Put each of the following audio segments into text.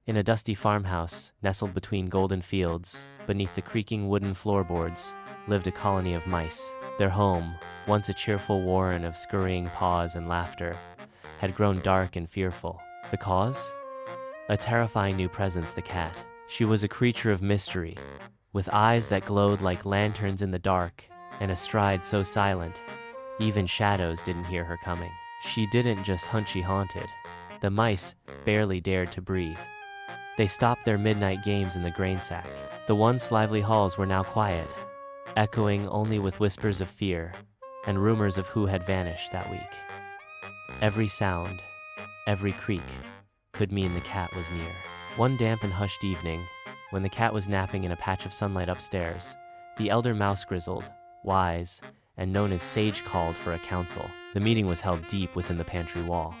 In a dusty farmhouse, nestled between golden fields, beneath the creaking wooden floorboards, lived a colony of mice. Their home, once a cheerful warren of scurrying paws and laughter, had grown dark and fearful. The cause? A terrifying new presence, the cat. She was a creature of mystery, with eyes that glowed like lanterns in the dark, and a stride so silent, even shadows didn't hear her coming. She didn't just hunt, she haunted. The mice barely dared to breathe. They stopped their midnight games in the grain sack. The once lively halls were now quiet, echoing only with whispers of fear and rumors of who had vanished that week. Every sound, every creak, could mean the cat was near. One damp and hushed evening, when the cat was napping in a patch of sunlight upstairs, the elder mouse grizzled, wise, and known as Sage called for a council. The meeting was held deep within the pantry wall,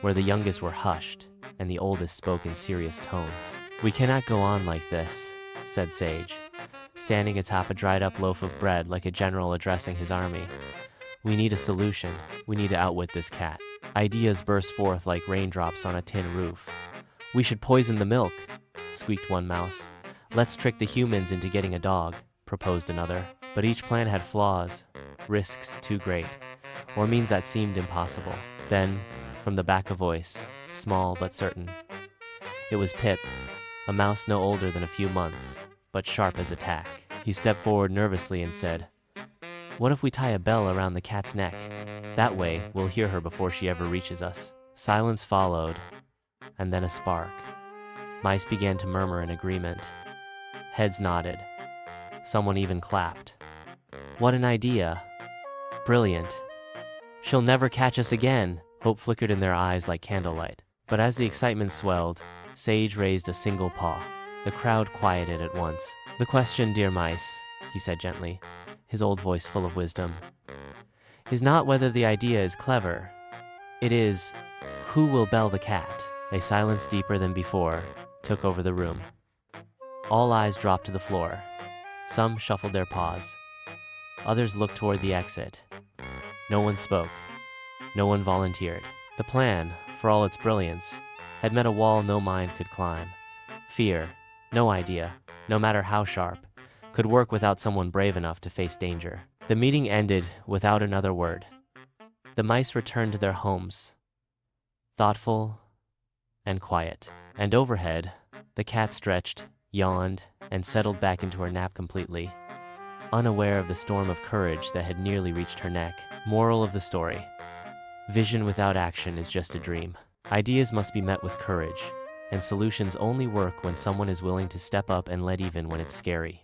where the youngest were hushed and the oldest spoke in serious tones. "We cannot go on like this," said Sage, standing atop a dried-up loaf of bread like a general addressing his army. "We need a solution. We need to outwit this cat." Ideas burst forth like raindrops on a tin roof. "We should poison the milk," squeaked one mouse. "Let's trick the humans into getting a dog," proposed another. But each plan had flaws, risks too great, or means that seemed impossible. Then, from the back a voice, small but certain. It was Pip, a mouse no older than a few months, but sharp as a tack. He stepped forward nervously and said, "What if we tie a bell around the cat's neck? That way, we'll hear her before she ever reaches us." Silence followed, and then a spark. Mice began to murmur in agreement. Heads nodded. Someone even clapped. "What an idea! Brilliant! She'll never catch us again!" Hope flickered in their eyes like candlelight. But as the excitement swelled, Sage raised a single paw. The crowd quieted at once. "The question, dear mice," he said gently, his old voice full of wisdom, "is not whether the idea is clever. It is, who will bell the cat?" A silence deeper than before took over the room. All eyes dropped to the floor. Some shuffled their paws. Others looked toward the exit. No one spoke. No one volunteered. The plan, for all its brilliance, had met a wall no mind could climb. Fear, no idea, no matter how sharp, could work without someone brave enough to face danger. The meeting ended without another word. The mice returned to their homes, thoughtful and quiet. And overhead, the cat stretched, yawned, and settled back into her nap completely, unaware of the storm of courage that had nearly reached her neck. Moral of the story: vision without action is just a dream. Ideas must be met with courage, and solutions only work when someone is willing to step up and lead even when it's scary.